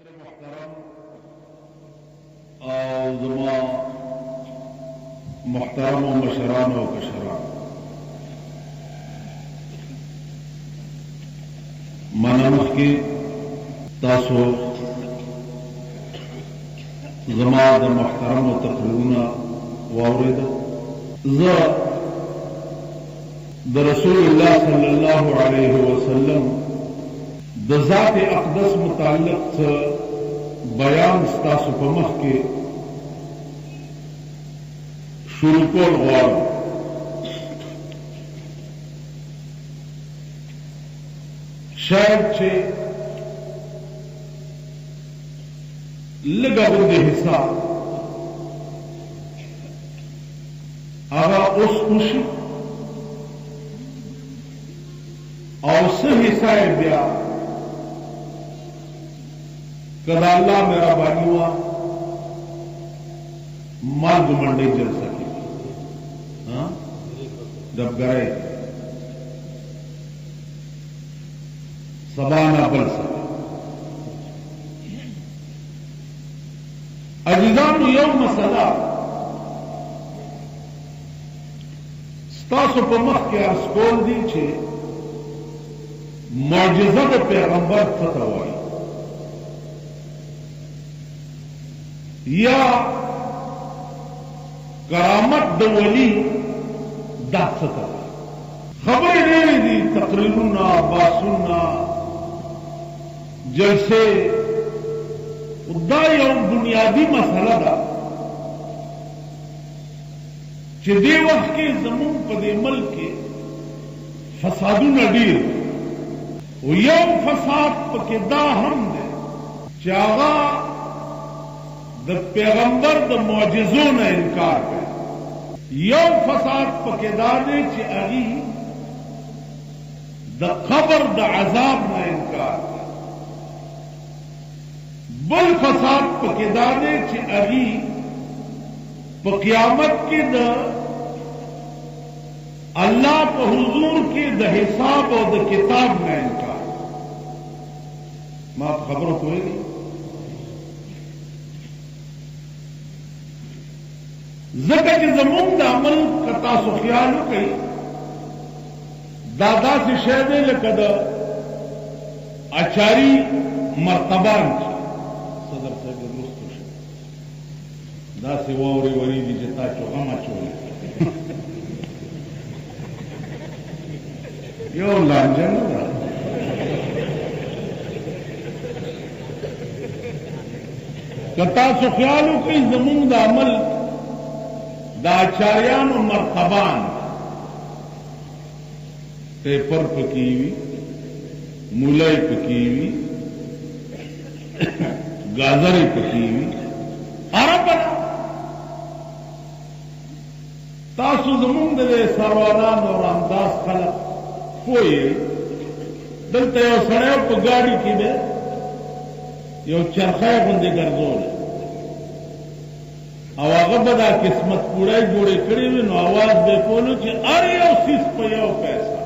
सदर मुहतरम और ज़मा मुहतरम व मशरान व कशरान मनमख की तासो ज़मा द मुहतरम व तकरीबना वावरिद द रसूलुल्लाह सल्लल्लाहु अलैहि वसल्लम द ज़ात अक़दस मुताल्लिक़ बयान स्तासु पे मख के शुरू कोल गौर शायद छे लगा बुंदे हिस्सा आगा उस खुशी और से हिस्सा ब्या कदा अल्लाह मेरा बानिवा मर्द मंडे चल सके जब गए सबा ना बल सके अजीजान यौम मसला स्तासु पमख के अस्कोल दी छे मौजज़त पैगंबर थतवाई या करामत दवली दासता खबर नहीं दी तकरीरुना बासुना जैसे उद्दा यौम बुनियादी मसला दा चिदे वक्त के जमून पदे मल के फसादू नडीर यौम फसाद पके दा हम दे चागा द पैगंबर द मौजज़ों ने इनकार कर यौम फसाद पकेदाने च अगी द खबर द अजाब ने इनकार कर बल फसाद पकेदाने च अगी क़यामत के द अल्लाह के हुजूर के द हिसाब और द किताब ने इनकार मां खबरों को ज़का के ज़मून द अमल कता सो ख्याल कई दादा से शहदे लकद आचारी मर्तबान सदर साहब दोस्त दा से वरी वरी जी जता चोगा चोले यो लांजन कता सो ख्याल कई ज़मून द अमल दाचार्यान मर्तबान पेपर पकीवी मुलई पकीवी गाजरी पकीवी अरब तासु ज़मून दे सरवानान और अंदाज खलक कोई दलते यो सड़े को गाड़ी की दे यो चरखा बंदे गर्जोल आवाग बदा किस्मत पूरा जोड़े करी हुई नो आवाज बेकोलो कि अरे यो सीस पयाओ पैसा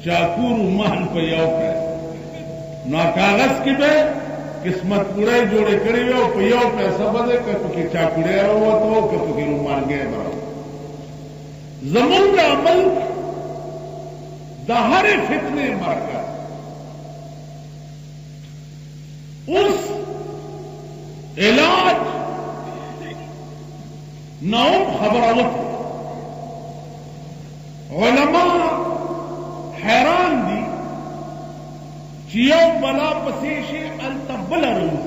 चाकूर महल पयाओ पैसा ना कागज की बे किस्मत पूरा जोड़े करी हुई पयाओ पैसा बदे कप के चाकूड़े रहो तो कप के रुमाल गए बराबर जमून का अमल दहारे फितने मारकर उस इलाज नौम खबरावत उलमा हैरान दी चियो बला पसेशे अल्तबल रोज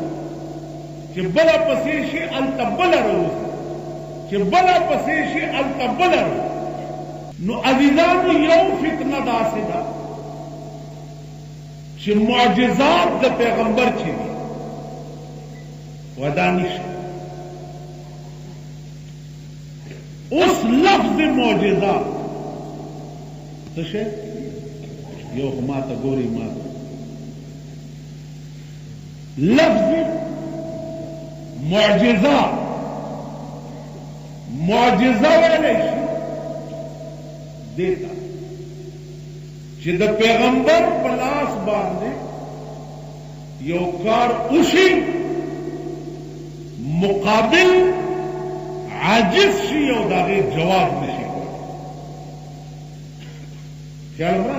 कि बला पसेशे अल्तबल रोज कि बला पसेशे अल्तबल रोज नो अजीजान यौम फितना दासिदा कि मुअजिज़ात द पैगंबर छी वदानिश उस लफ्ज मौजज़ा तो शे यो माता गोरी माता लफ्ज मौजज़ा मौजज़ा वाले देता चिद पैगंबर पलास बांधे यो कार उसी मुकाबिल आजिज शी और दागे जवाब नशी को क्या लगा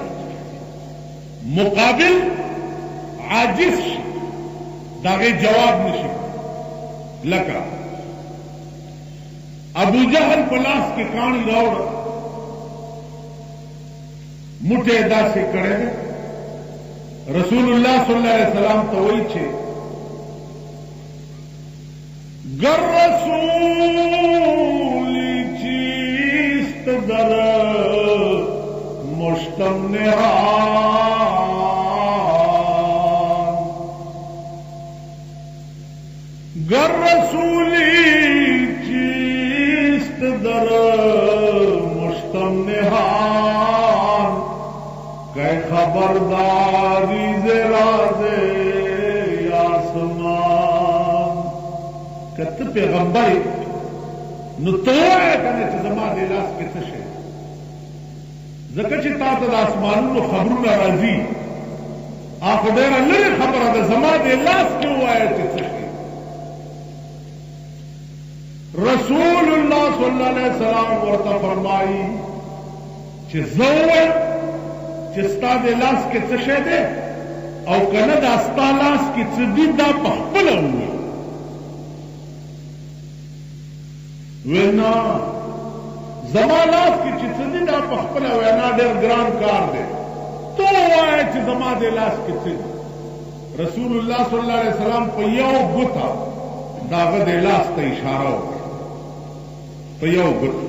मुकाबिल आजिज शी दागे जवाब नशी लका अबू जहल पलास के कानी रावड़ मुठे अदा से करे रसूलुल्लाह सल्लल्लाहु अलैहि वसल्लम तो वही छे गर रसूली चीस्त दर मुश्तम निहान गर रसूली चीस्त दर मुश्तम निहान कै खबरदारी से राजे आसमान कत पैगंबर नु तो है कने च जमा दे लास के तशे जकची ता त आसमान नु खबरuna राजी आप डेर ले खबर है जमा दे लास क्यों आए च तशे रसूलुल्लाह सल्लल्लाहु अलैहि वसल्लम वरता फरमाई च ज़ौवा चिस्ता दे लास के तशे दे और कनद अस्ता लास की चिदा पखपल हुई वेना जमा लास की चिदा पखपल हुआ ना डेर ग्राम कार दे तो आए च जमा दे लास की चिद रसूलुल्लाह सल्लल्लाहु अलैहि वसल्लम पय्यो गुता दाग दे लास ते इशारा हो पय्यो गुत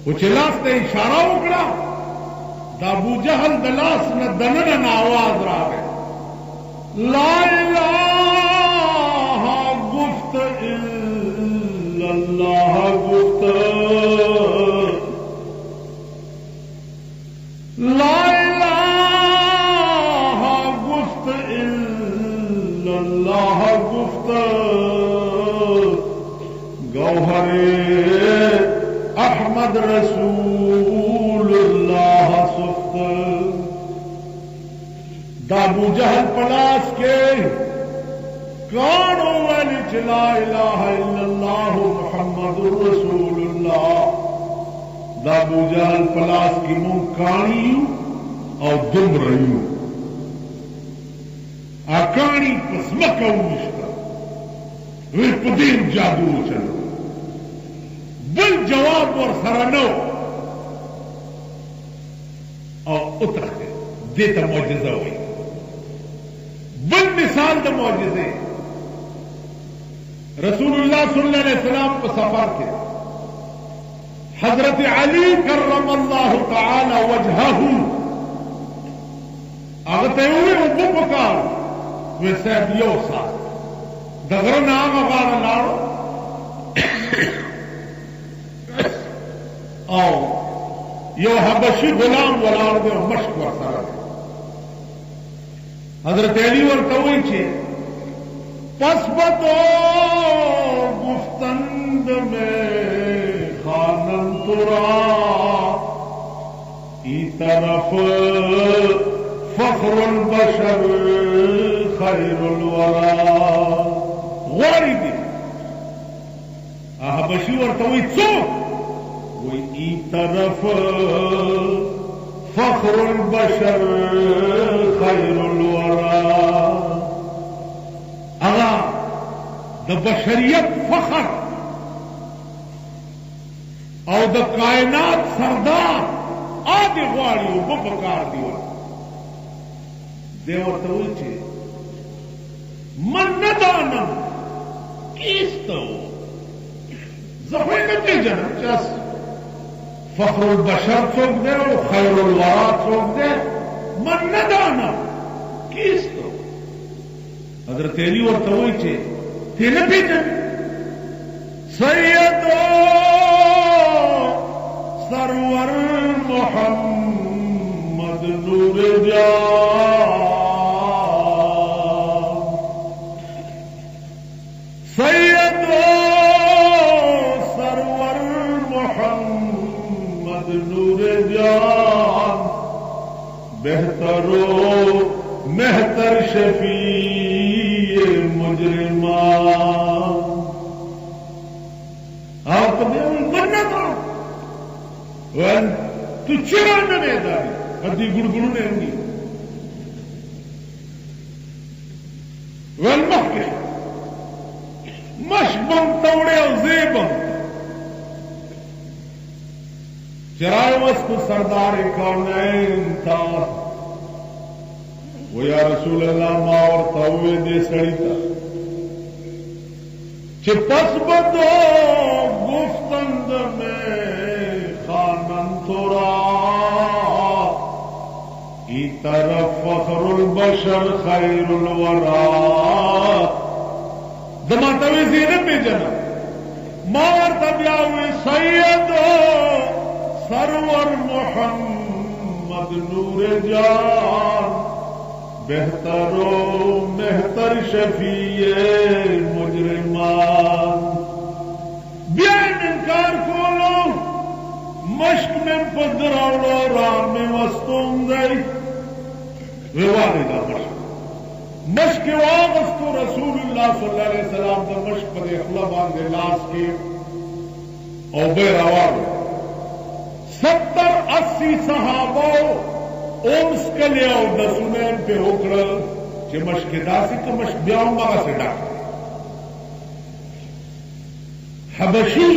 वो चिलास ते इशारा उकड़ा अबू जहल दलास न दनन आवाज रावे ला इलाहा गुफ्त इल्लल्लाह गुफ्त ला इलाहा गुफ्त इल्लल्लाह गुफ्त गौहरे अहमद रसूलुल्लाह दाबू जहल पलास के कानों वाली ला इलाहा इल्लल्लाह मुहम्मदुर रसूलुल्लाह दाबू जहल पलास की मुंह कानी और दुम रही आकानी पसमका उष्टा वे पदीर जादू चलो बिल जवाब और सरनो और उतर देता मौजूदा हुई बिल मिसाल द मौजूदे रसूलुल्लाह सल्लल्लाहु अलैहि वसल्लम को सफर थे हजरत अली कर्रमल्लाहु तआला वजहहु आगते हुए उपकार वे साहब योसा दगर नाम बार लाड़ो आओ यो हबशी गुलाम वलाड़ दे मश्क वरसारा हजरत अली और तवई छे पसबतो गुफ्तंद में खानन तुरा ई तरफ फखरुल बशर खैरुल वरा गौरी दी हबशी और तवई चो वो ई तरफ फखरुल बशर खैरुल वरा अगा द बशरियत फखर और द कायनात सरदार आदि ग्वाड़ी उपकार दिया देवर तो छे मन न दानम किस्तो जफे के जन चस फखरुल बशर चौक दे और खैरुल वरा चौक दे मन न दानम किस्तो हजरत अली और तवई छे तेने भेजन सैयदो सरवर मोहम्मद नूर जान सैयदो सरवर मोहम्मद नूर जान बेहतरो मेहतर शफी मुजरिमान। आप कभी बनना था तू चिरा ने दारी अद्दी गुड़गुड़ ने होंगी वन मक्के मशबम तोड़े और जेबम चराए वस्तु सरदार कौनैन था वो या रसूल अल्लाह मां और तवे दे सड़ी था चिपस बदो गुफ्तंद में खानन थोड़ा ई तरफ फखरुल बशर खैरुल वरा दमा तवे ज़ीनत में जना मार तबिया हुए सैयद सरवर मोहम्मद नूर जान बेहतरो मेहतर शफीए मुजरिमान। ब्यान इनकार खोलो मश्क में पदरावलो राम में वस्तुम गई विवादिता मश्क वागस्तु रसूलुल्लाह सल्लल्लाहु अलैहि वसल्लम का मश्क पर अखला बांधे लाश के और बेरवार 70-80 सहाबो ओम्स के लिए और दसुनैन पे होकर जे मश्क दासी का मश्क ब्याओं मारा से डाक हबशी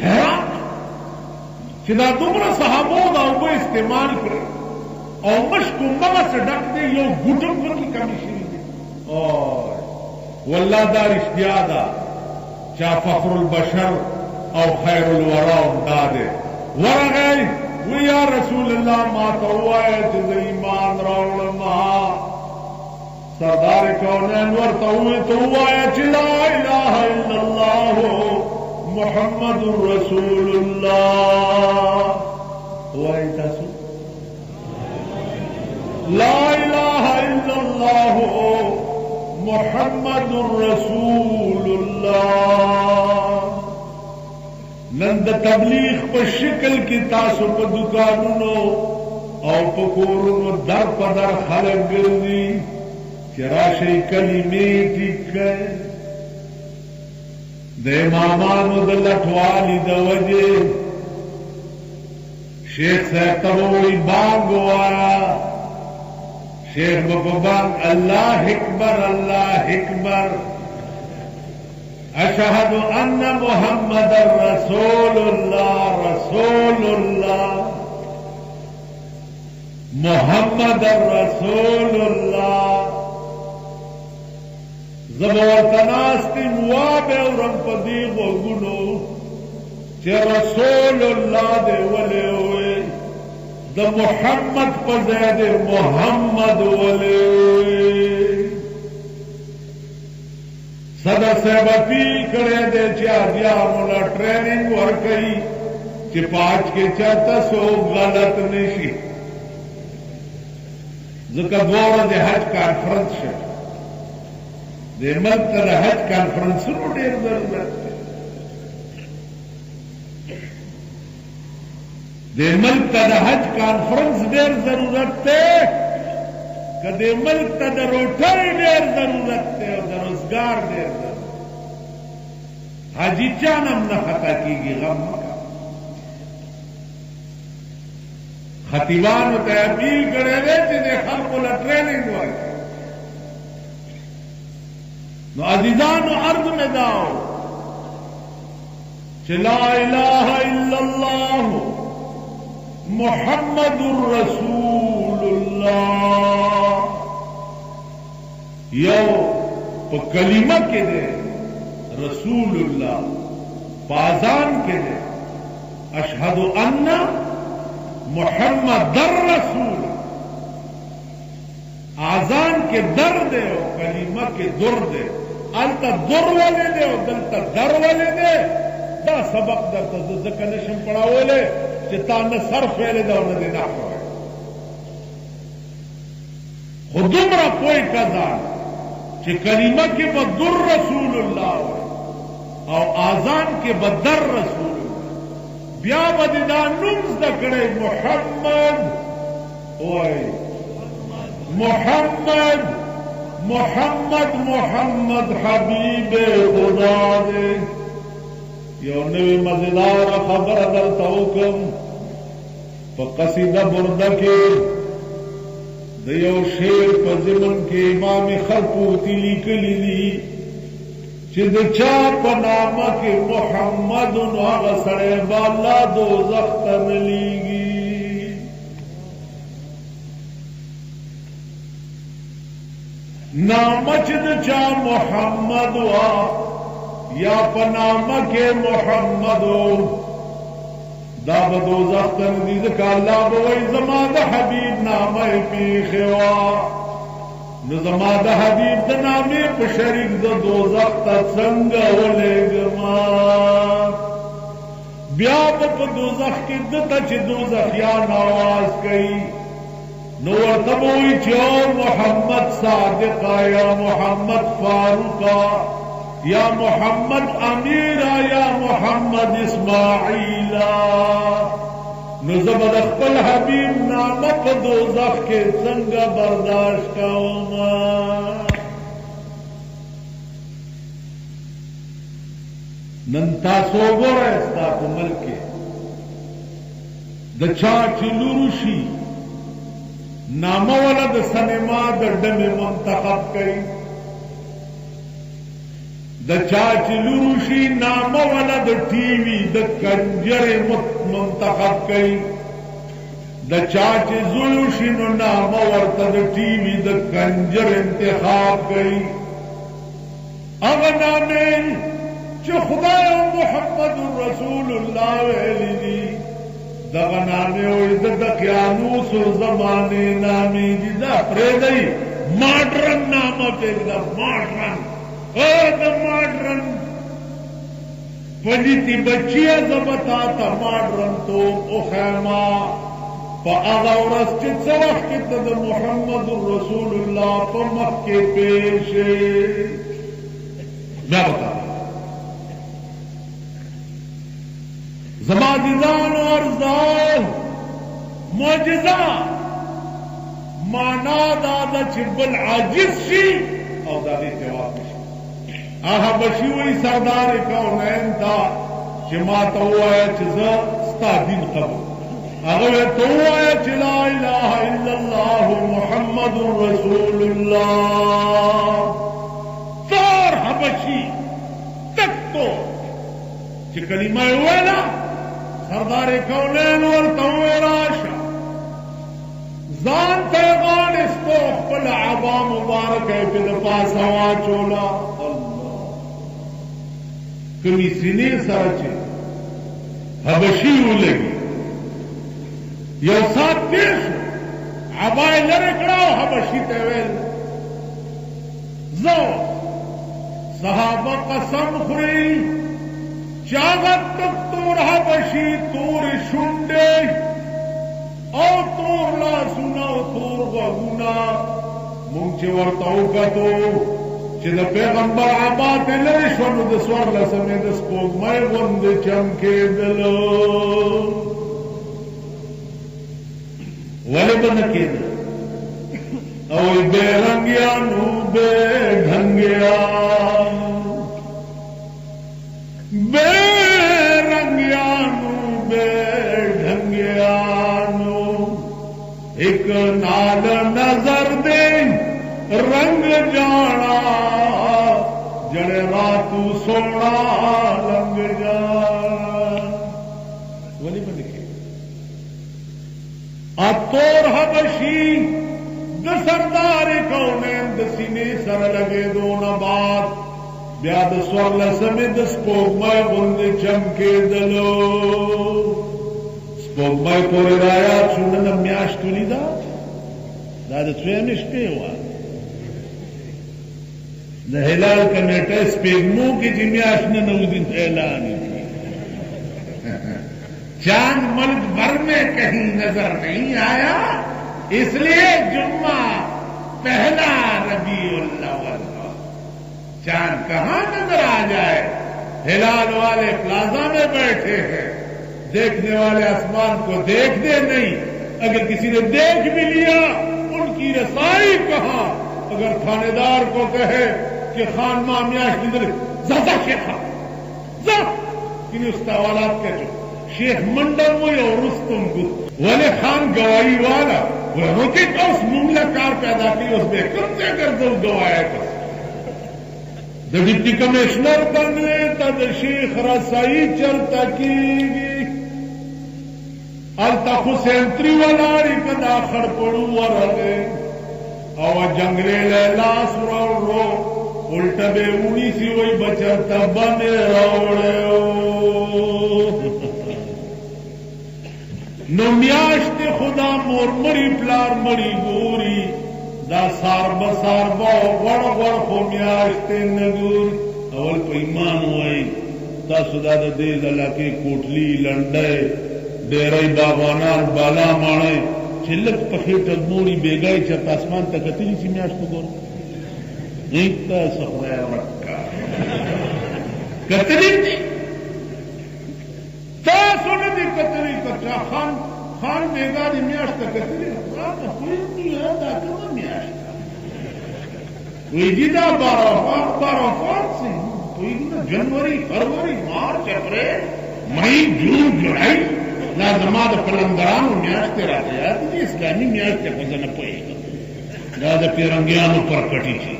हैरान चिदा दुमरा सहाबो का वो इस्तेमाल करे और मश्क मगा से डाक दे यो घुटन की कमी शुरू और वल्लादार इश्तियादा चा फखरुल बशर और खैरुल वरा दादे वरा गई वो या रसूल अल्लाह माता हुआ है जिस ईमान रावण महा सरदार कौनैन वरता हुए तो हुआ है ला इलाहा इल्लल्लाह मुहम्मदुर रसूलुल्लाह हुआ है तासु ला इलाहा इल्लल्लाह मुहम्मदुर रसूलुल्लाह। नंद तबलीग पर शिकल की तासु पर दुकानों और पकोरों दर पदर खलक गिरदी चराशे कलीमे ठीक है दे मामानो द लठवाली द वजे शेख साहब तबोई बांगो आया शेख बबांग अल्लाह हिकबर अशहदु अन्ना मुहम्मदर रसूलुल्लाह मुहम्मदर रसूलुल्लाह जबरतनास्ती मुआब और रंपदी गुनो चे रसूलुल्लाह दे वले हुए द मुहम्मद पजैद मुहम्मद वले सदा साहब अपील करे दे दिया मोला ट्रेनिंग वर कई कि 5 के 400 गलत नहीं जका दौर दे हज कॉन्फ्रेंस है दे मल्क द हज कॉन्फ्रेंस नो डेर जरूरत है दे मल्क द हज कॉन्फ्रेंस डेर जरूरत है कदे मल्क द रोटाई डेर जरूरत है और रोजगार डेर जरूरत हाजी चानम न खता कीगी गम का खतीबान ते अपील करे वे जिन्हें हर को ट्रेनिंग हुआ नो अजीजान अर्ज में जाओ ला इलाहा इल्लल्लाह मुहम्मदुर रसूलुल्लाह यो तो कलीमा के दे रसूलुल्लाह पाजान के दे अशहदु अन्ना मुहम्मदर रसूल आजान के दर दे और कलीमा के दुर दे अलता दुर वाले दे और दलता दर वाले दे दा सबक दर जकनशम पड़ा बोले चिता न सर फैले दो न देना पड़े खुदुमरा कोई कजान कि कलीमा के बदुर रसूलुल्लाह और आजान के बदर रसूलुल्लाह ब्या बदिदा नुम्स दकड़े मुहम्मद ओए मोहम्मद मोहम्मद मोहम्मद हबीब खुदा दे यो नवी मजेदार खबर दर तौकम प कसीदा बुर्दा के दयो शेर प ज़िमन के इमाम खरपूती लिखली दी चिद चा पनामा के मोहम्मद उन्हा सड़े बाला दो जख्त मिलीगी नामचद चा मोहम्मद वा या पनामा के मोहम्मद दाब दो जख्त नदीज का अल्लाह बोई जमाद हबीब नाम पीखेवा नजमाद हबीब द नामे प शरीक द दो जख्त संग वलेगमा ब्याप प दो जख के दच दो जखिया नवाज कई नो तबोई चो मोहम्मद सादिका या मोहम्मद फारूका या मोहम्मद अमीरा या मोहम्मद इस्माइला नजबद अख्पल हबीब नामक दो जख के संग बर्दाश्त कौमा नंता सोगोर ऐसा कुमल के दचा चिलुरुशी नामवला द सनेमा दड्ड में मुंतखब कई द चाच लुरुशी नाम वाला द टीवी द कंजरे मुंतखब कई द चाच जुलूशी नो नाम वर्ता द टीवी द कंजर इंतखाब कई अब नामे जो खुदा मोहम्मद रसूलुल्लाह वेली दगा नामे और द क़यानूस ज़माने नामी जिदा प्रेदई मॉडर्न नामक एकदम मॉडर्न द मॉडर्न पलीती बच्चिया जबता था मॉडर्न तो उखैमा पगौरस चित्सवख के तद मोहम्मद रसूलुल्लाह पमक के पेशे मैं बता जमादिजान और जाल मौजिजा माना दादा चिबल आजिज शी और दादी जवाब आहा बशी हुई सरदार कौनैन था कि माता हुआ है चिजा स्ता दिन कबूल अगर तो हुआ है चिला इलाहा इल्लल्लाह मुहम्मदुर रसूलुल्लाह तोर हबशी तक तो कि कलिमा हुआ ना सरदार कौनैन और तवेराशा जान पैगान इसको खपल आबा मुबारक है फिर पास हवा चोला कमी सीने साचे हबशी उलेगी यो सात देश आबाए लड़कड़ाओ हबशी तेवेल जो सहाबा कसम खुरी चागत तक तोर हबशी तोर शुंडे और तोर ला सुना तोर गुना मुंचे वर्ताओ का तो चिद पैगंबर आबाद लरिश्वन द स्वर्ल समेत स्पोगमय वंद चमके दलो वले बन के और बेरंगिया नू बेढंगिया बेरंगिया नू बेढंगिया नू एक नाल नजर दे रंग जाना जड़े रातू सोना रंग जाना वली बन के तोर हबशी द सरदार कौनैन द सीने सर लगे दो नबाद ब्याद स्वर्ल समेत स्पोगमय बुंद चमके दलो स्पोगमय कोरे राया सुनन म्याश्तुली दा स्वयं हुआ द हिलाल कमेटे स्पेगमो की जिम्याश ने नऊदिन ऐलान चांद मुल्क भर में कहीं नजर नहीं आया इसलिए जुम्मा पहला रबीउल अव्वल चांद कहां नजर आ जाए हिलाल वाले प्लाजा में बैठे हैं देखने वाले आसमान को देखते नहीं अगर किसी ने देख भी लिया की रसाई कहां? अगर थानेदार को कहे कि खान मामियाश निंदर ज्यादा शेखा जा कि उस्तावालात के जो शेख मंडल वो और रुस्तम गुस्त वाले खान गवाही वाला वो रोके का उस मुमला कार पैदा की उसमें कम से कर दो गवाया कर द डिप्टी कमिश्नर बनने तद शेख रसाई चलता की अल्ताफ सेंट्री वाला कदा खड़पड़ू वरले और जंगले लास रो उल्टा बेउनी सी वही बचता बने रोड़े नो म्याश्ते खुदा मोर मरी प्लार मरी गोरी दा सार बसार बो वड़ वड़ हो म्याश्ते नगूर अवल पैमान हुई दा सुदा दे दला के कोटली लंडे डेरई बाबानार बाला माणे चिल्लक पखे टगमोड़ी बेगाई चत आसमान तक कतली सी म्याश्त गोर एक सखरा रक्का कतली दी कतली कच्चा खान बेगारी म्याश्त कतली नहीं है दाखिल म्याश्त कोई दा 12 से कोई जनवरी फरवरी मार्च अप्रैल मई जून जुलाई लाजमाद कलंदरान म्याश्त रहते यार इस्लामी म्याश्त खजाना पड़ेगा दादा पिरंगियानों पर कटी थी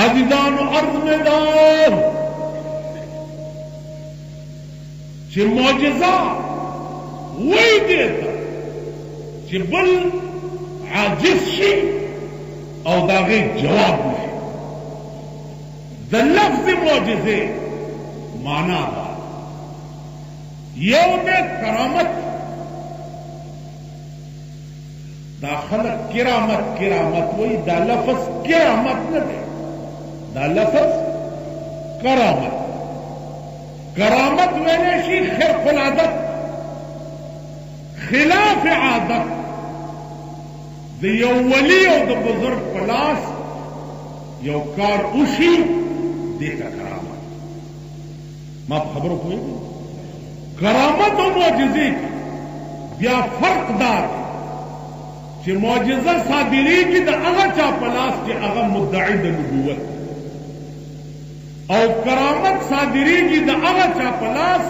अजीजान अर्ज में दार कि मौजज़ा वही देता कि बल आजिज शी और दागे जवाब में द लफ्ज़ मौजज़े माना यौम करामत दाखल किरामत वही दा लफ्ज़ किरामत न दे दा लफ्ज़ करामत मैंने शी खिरफुल आदत खिलाफ आदत द यो वली और द बुजुर्ग पलास यो कार उशी देता करामत मां खबरों को करामत और मौजज़े या फर्कदार कि मौजज़ा सादिरी की द अगा चा पलास के अगा मुद्दाई द नबूवत और करामत सादिरी की द अगा चा पलास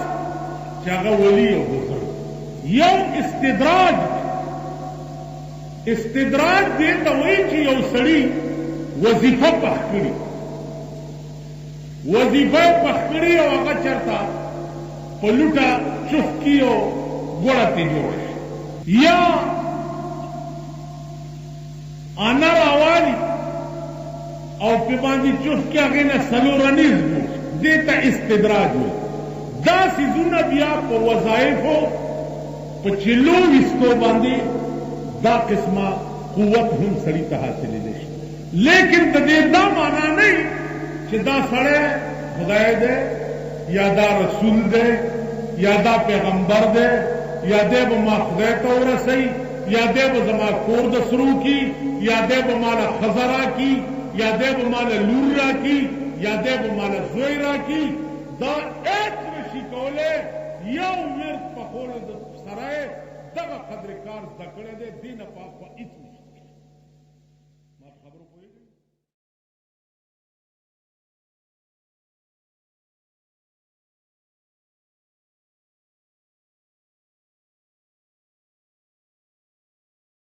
के अगा वली और बुजुर्ग यह इस्तिद्राज देता वही कि यह सड़ी वजीफा पखकड़ी और अगा चरता पलुटा चुफकी और गोड़ा तिजोड़ या आना रावाली और पिबाजी चुफ क्या कहना सलोरनीज देता इस्तिद्राज हो दास इजुना बिया को वजाइफ हो पचिल्लो इसको बांधी दा किस्मा कुवत हम सड़ी हासिल दे लेकिन तदेदा माना नहीं कि दा सड़े खुदाए दे या दा रसूल दे या दा पैगंबर दे या दे बमा खुदा तो रसई या देव जमा कोर्द शुरू की या देव माला खजरा की या देव माला लूरा की या देव माला जोयरा की दा एक शिकोले या उम्र पखोल सराय दगा खदरकार दकड़े दे दिन पाक इतनी